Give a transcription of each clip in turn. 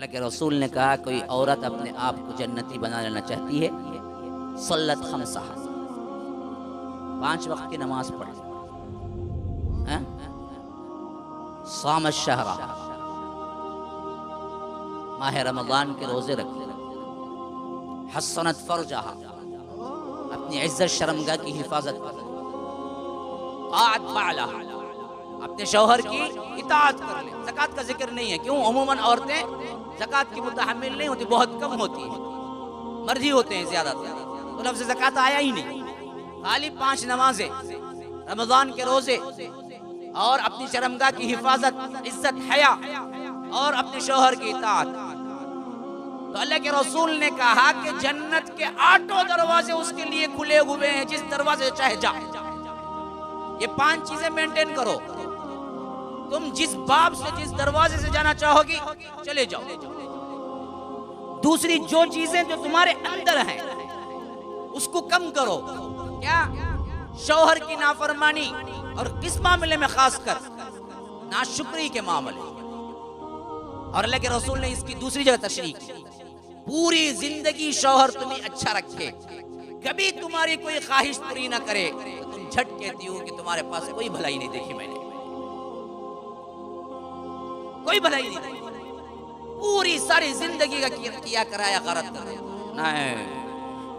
अल्लाह के रसूल ने कहा कोई औरत अपने आप को जन्नती बना लेना चाहती है, सल्लत खमसहा, 5 वक्त की नमाज पढ़े, साम शहरा, माह रमजान के रोजे रखे, हसनत फरजहा, अपनी इज्जत शर्मगाह की हिफाजत करे, अपने शौहर की इताअत कर ले। ज़कात का जिक्र नहीं है, क्यों? उमूमन औरतें ज़कात की मुतहम्मिल नहीं होती, बहुत कम होती है, मर्जी होते हैं ज़्यादातर, तो लफ्ज़ ज़कात आया ही नहीं। खाली 5 नमाजें, रमज़ान के रोजे और अपनी शर्मगाह की हिफाजत, इज्जत हया और अपने शौहर की इताअत। तो अल्लाह के रसूल ने कहा कि जन्नत के 8 दरवाजे उसके लिए खुले हुए हैं, जिस दरवाजे से चाहे जा। ये 5 चीजें मेंटेन करो, तुम जिस बाब से, जिस दरवाजे से जाना चाहोगी चले जाओ। दूसरी जो चीजें जो तुम्हारे अंदर हैं उसको कम करो। क्या? शौहर की नाफरमानी, और किस मामले में? खासकर नाशुक्री के मामले। और अल्लाह के रसूल ने इसकी दूसरी जगह तशरीह की, पूरी जिंदगी शौहर तुम्हें अच्छा रखे, कभी तुम्हारी कोई ख्वाहिश पूरी ना करे, तो तुम झट कहती हो कि तुम्हारे पास कोई भलाई नहीं देखी मैंने, कोई भलाई नहीं देखी, पूरी सारी जिंदगी का किया कराया गलत कर नहीं,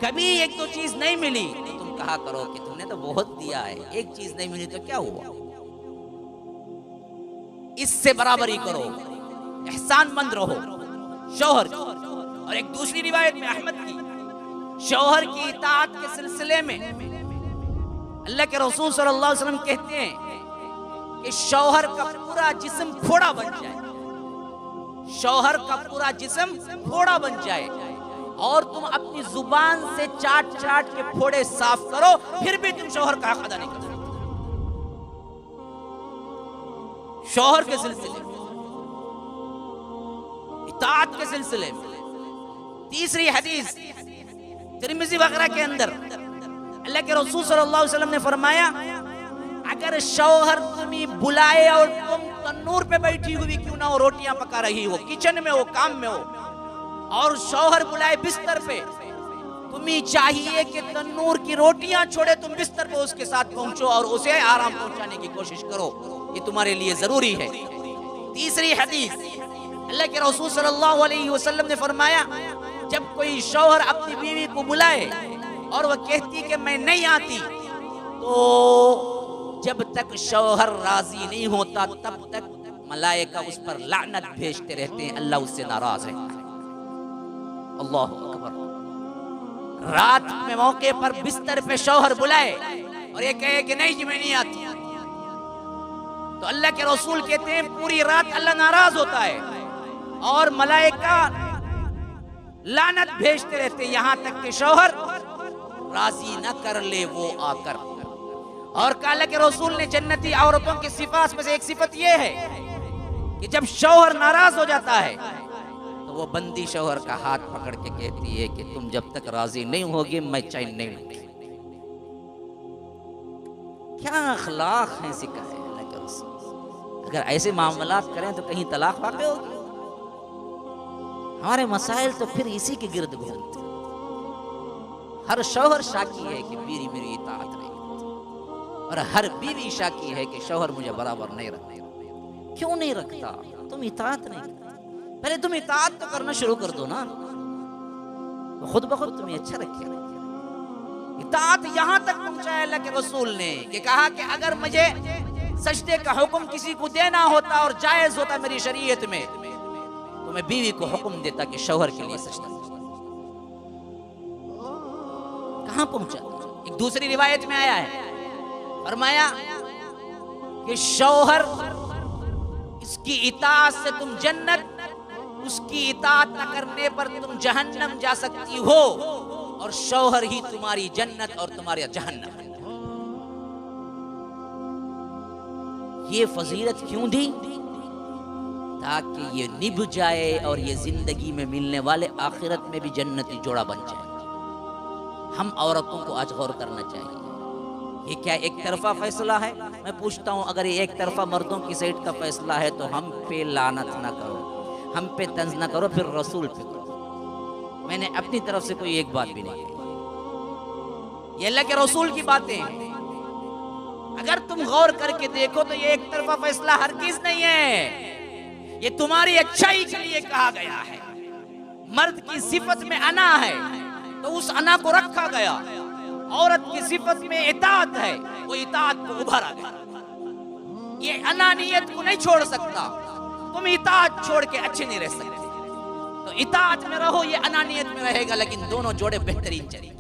कभी 1-2 चीज नहीं मिली तो तुम कहा करो कि तुमने तो बहुत दिया है, एक चीज नहीं मिली तो क्या हुआ? इससे बराबरी करो, एहसानमंद रहो शौहर की। और एक दूसरी रिवायत में अहमद की, शौहर की इताअत के सिलसिले में अल्लाह के रसूल सल्लल्लाहु अलैहि वसल्लम कहते हैं कि शौहर का पूरा जिस्म फोड़ा बन जाए, शौहर का पूरा जिस्म फोड़ा बन जाए, और तुम अपनी जुबान से चाट चाट के फोड़े साफ करो, फिर भी तुम शौहर का हक अदा नहीं कर सकते। शौहर के सिलसिले में, इताअत के सिलसिले में। तीसरी हदीस तिरमिज़ी वगैरह के अंदर अल्लाह के रसूल सल्लल्लाहु अलैहि वसल्लम ने फरमाया, अगर शौहर तुम्हें बुलाए और तुम तन्नूर पे बैठी हुई क्यों ना हो, रोटियां पका रही हो, किचन में हो, काम में हो, और शौहर बुलाए बिस्तर पे, तुम्हें चाहिए कि तन्नूर की रोटियां छोड़े, तुम बिस्तर पे उसके साथ पहुंचो और उसे आराम पहुंचाने की कोशिश करो, ये तुम्हारे लिए जरूरी है। तीसरी हदीस अल्लाह के रसूल सल्लल्लाहु अलैहि वसल्लम ने फरमाया, जब कोई शौहर अपनी बीवी को बुलाए और वह कहती कि मैं नहीं आती, तो जब तक शौहर राजी नहीं होता तब तक मलाइका उस पर लानत भेजते रहते हैं, अल्लाह उससे नाराज रहता है। अल्लाह अकबर। रात में मौके पर बिस्तर पे शौहर बुलाए और ये कहे कि नहीं जी मैं नहीं आती, तो अल्लाह के रसूल कहते हैं पूरी रात अल्लाह नाराज होता है और मलाइका लानत भेजते रहते, यहां तक कि शौहर राजी न कर ले वो आकर। और अल्लाह के रसूल ने जन्नती औरतों की सिफात में से एक सिफत ये है कि जब शौहर नाराज हो जाता है तो वो बंदी शौहर का हाथ पकड़ के कहती है कि तुम जब तक राजी नहीं होगी मैं चैन नहीं लूंगी। क्या अखलाक है सिखाए अल्लाह के रसूल। अगर ऐसे मामलात करें तो कहीं तलाक वाक़ होगी। हमारे मसाइल तो फिर इसी के गिर्द घूमते। हर शौहर शाकी है कि बीवी मेरी इताअत नहीं करती, और हर बीवी शाकी है कि शौहर मुझे बराबर नहीं रखता। क्यों नहीं रखता? तुम इताअत नहीं करते। पहले तुम इताअत तो करना शुरू कर दो ना, तो खुद ब खुद तुम्हें अच्छा रखे। इताअत यहां तक पहुंचाया अल्लाह के रसूल ने कि कहा कि अगर मुझे सजदे का हुक्म किसी को देना होता और जायज होता मेरी शरीयत में, तो मैं बीवी को हुक्म देता कि शौहर के लिए सजदा। कहां पहुंचा? एक दूसरी रिवायत में आया है, फरमाया कि शौहर इसकी इताअत से तुम जन्नत, उसकी इताअत न करने पर तुम जहन्नम जा सकती हो, और शौहर ही तुम्हारी जन्नत और तुम्हारी जहन्नम। ये फजीलत क्यों दी? ताकि ये निभ जाए और ये जिंदगी में मिलने वाले आखिरत में भी जन्नती जोड़ा बन जाए। हम औरतों को आज गौर करना चाहिए। ये क्या एक तरफा फैसला है? मैं पूछता हूँ, अगर ये एक तरफा मर्दों की साइड का फैसला है तो हम पे लानत ना करो। हम पे तंज ना करो, फिर रसूल पे करो। मैंने अपनी तरफ से कोई एक बात भी नहीं कही, ये अल्लाह के रसूल की बातें हैं। अगर तुम गौर करके देखो तो ये एक तरफा फैसला हरगिज नहीं है, ये तुम्हारी अच्छाई के लिए कहा गया है। मर्द की सिफत में अना है तो उस अना को रखा गया, औरत की सिफत में इताअत है, वो इताअत को उभारा गया। ये अनानियत को नहीं छोड़ सकता, तुम इताअत छोड़ के अच्छे नहीं रह सकते। तो इताअत में रहो, ये अनानियत में रहेगा, लेकिन दोनों जोड़े बेहतरीन चलेंगे।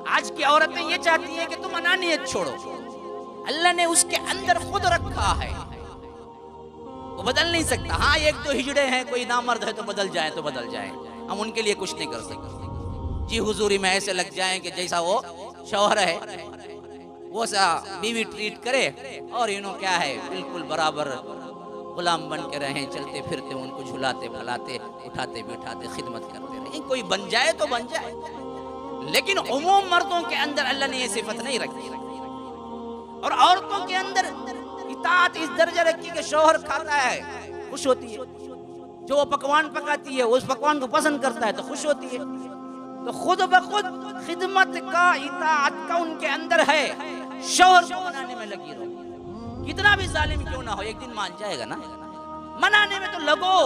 आज की औरतें ये चाहती हैं कि तुम अनानियत छोड़ो, अल्लाह ने उसके अंदर खुद रखा है, वो बदल नहीं सकता। हाँ, एक दो हिजड़े हैं, कोई नामर्द है तो बदल जाए तो बदल जाए, हम उनके लिए कुछ नहीं कर सकते। जी हुजूरी में ऐसे लग जाएं कि जैसा वो शौहर है वो सा बीवी ट्रीट करे, और क्या है, बिल्कुल बराबर गुलाम बन के रहे, चलते फिरते उनको झुलाते फलाते उठाते बिठाते खिदमत करते रहे। कोई बन जाए तो बन जाए, लेकिन उमूम मर्दों के अंदर अल्लाह ने ये सिफत नहीं रखी। और औरतों के अंदर इताअत इस दर्जा रखी कि शौहर खाता है खुश होती है, जो वो पकवान पकाती है उस पकवान को पसंद करता है तो खुश होती है। तो खुद ब खुद खिदमत का, इताअत का उनके अंदर है, शौहर को मनाने में लगी रहो। कितना भी जालिम क्यों ना हो, एक दिन मान जाएगा ना। मनाने में तो लगो,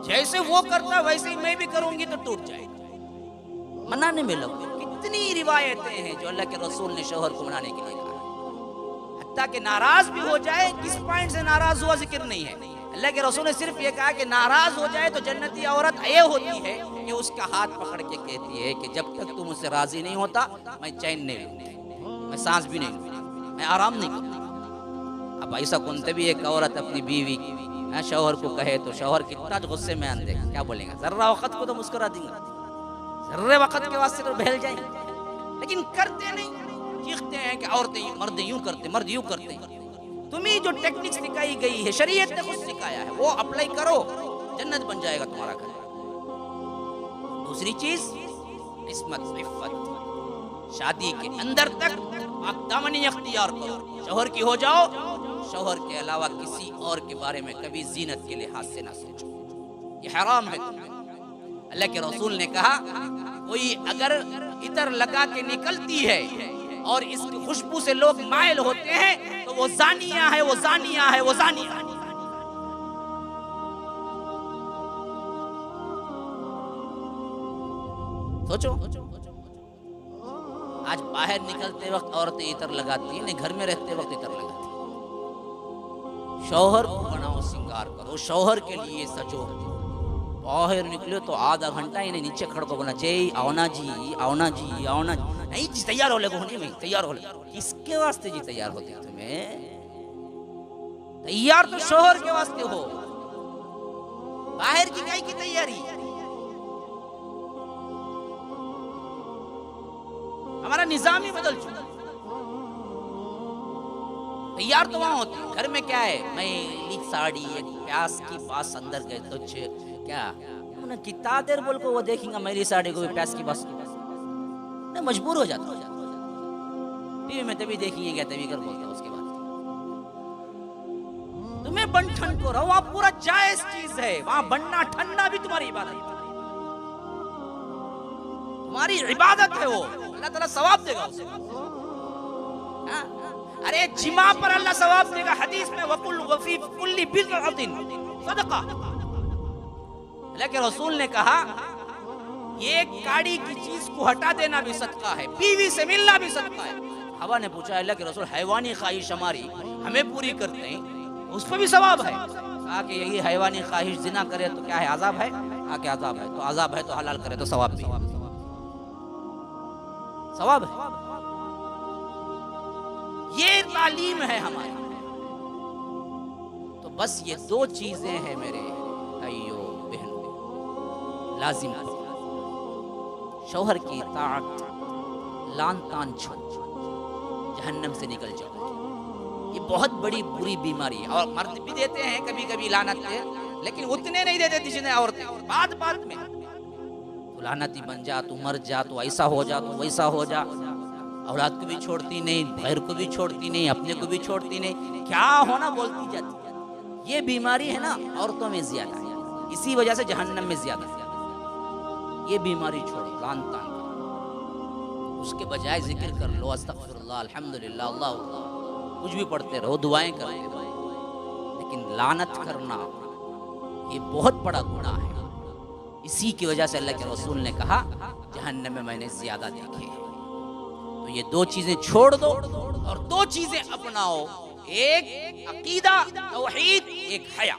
जैसे वो करता वैसे ही मैं भी करूंगी तो टूट जाएगा। मनाने में लगो। कितनी रिवायतें हैं जो अल्लाह के रसूल ने शौहर को मनाने के लिए कहा, हत्ता कि नाराज भी हो जाए, किस पॉइंट से नाराज हुआ जिक्र नहीं है। अल्लाह के रसूल ने सिर्फ ये कहा कि नाराज हो जाए तो जन्नती औरत ये होती है कि उसका हाथ पकड़ के कहती है कि जब तक तुम मुझसे राजी नहीं होता मैं चैन नहीं लूंगी, मैं सांस भी नहीं लूंगी, मैं आराम नहीं करूंगी। अब ऐसा कुंते भी एक औरत अपनी बीवी शौहर को कहे तो शौहर कितना गुस्से में आन देगा, क्या बोलेगा? जर्रा वक्त को तो मुस्कुरा देंगे, जर्रे वक्त के वास्ते तो बहल जाएंगे, लेकिन करते नहीं। चीखते हैं कि औरतें मर्द यूं करते, मर्द यूं करते। तुम्हें जो टेक्निक सिखाई गई है, शरीयत ने खुद सिखाया है, वो अप्लाई करो, जन्नत बन जाएगा तुम्हारा घर। दूसरी चीज इस्मत, इफ्फत, शादी के अंदर तक दामनी अख्तियार करो, शौहर की हो जाओ, शौहर के अलावा किसी और के बारे में कभी जीनत के लिहाज से ना सोचो, ये हराम है। अल्लाह के रसूल ने कहा कोई अगर इतर लगा के निकलती है और इसकी खुशबू से लोग मायल होते हैं तो वो जानिया है, वो जानिया है, वो जानिया है। सोचो, आज बाहर निकलते वक्त औरतें इतर लगाती हैं, घर में रहते वक्त इतर लगाती हैं। शौहर को बनाओ, श्रृंगार करो, शौहर के लिए सजो। बाहर निकले तो आधा घंटा ही नहीं, नीचे खड़ को बोला जय आओना जी, आओना जी, आओना जी। नहीं जी, तैयार हो ले, तैयार हो ले। किसके वास्ते जी तैयार होते तुम्हें? तैयार तो शौहर के वास्ते हो, बाहर की काय की तैयारी? हमारा निजाम ही बदल चुका। तैयार तो वहां होते, घर में क्या है, मैं लीक साड़ी एक प्यास की पास अंदर गए तो क्या कितना देर बोल को वो देखेंगे मेरी साड़ी को भी प्यास की पास नहीं, मजबूर हो जाता। टीवी में तभी देखेंगे क्या, तभी कर बोलते। उसके बाद तुम्हें बन ठन को रहो, वहां पूरा जायज चीज है, वहां बनना ठंडा भी तुम्हारी इबादत है, तुम्हारी इबादत है, वो अल्लाह ताला सवाब देगा उसे। अरे जिमा पर अल्लाह सवाब देगा, हदीस में वकुल वफी कुल्ली बिज़अतिन सदका। अल्लाह के रसूल ने कहा ये काड़ी की चीज को हटा देना भी सदका है, बीवी से मिलना भी सदका है। हवा ने पूछा अल्लाह के रसूल हैवानी ख्वाहिश हमारी हमें पूरी करते हैं, उस पर भी सवाब है? कहा कि यही हैवानी ख्वाहिश जिना करे तो क्या है, अजाब है? कहा कि अजाब है। तो अजाब है तो हलाल करे तो सवाब भी, सवाब है। ये तालीम है हमारी। तो बस ये दो चीजें हैं मेरे भाइयों बहनों, लाजिम करो। शौहर की इताअत, लान तान छोड़, जहन्नम से निकल जाओ। ये बहुत बड़ी बुरी बीमारी है। और मर्द भी देते हैं कभी कभी लानत, लेकिन उतने नहीं देते जितने औरतें। बात बात में तो लानती बन जा, तू मर जा, तो ऐसा हो जा, तो वैसा हो जा। औलाद को भी छोड़ती नहीं, घर को भी छोड़ती नहीं, अपने को भी छोड़ती नहीं, क्या होना बोलती जाती। ये बीमारी है ना औरतों में ज्यादा है, इसी वजह से जहन्नम में ज्यादा है। ये बीमारी छोड़ो, लान तान करो, उसके बजाय जिक्र कर लो, अस्तगफिरुल्लाह, अल्हम्दुलिल्लाह, अल्लाह अल्लाह, कुछ भी पढ़ते रहो, दुआएं करते रहो, लेकिन लानत करना ये बहुत बड़ा गुनाह है। इसी की वजह से अल्लाह के रसूल ने कहा जहन्नम में मैंने ज्यादा देखे हैं। तो ये दो चीजें छोड़ दो और दो चीजें अपनाओ, एक अकीदा तौहीद, एक हया।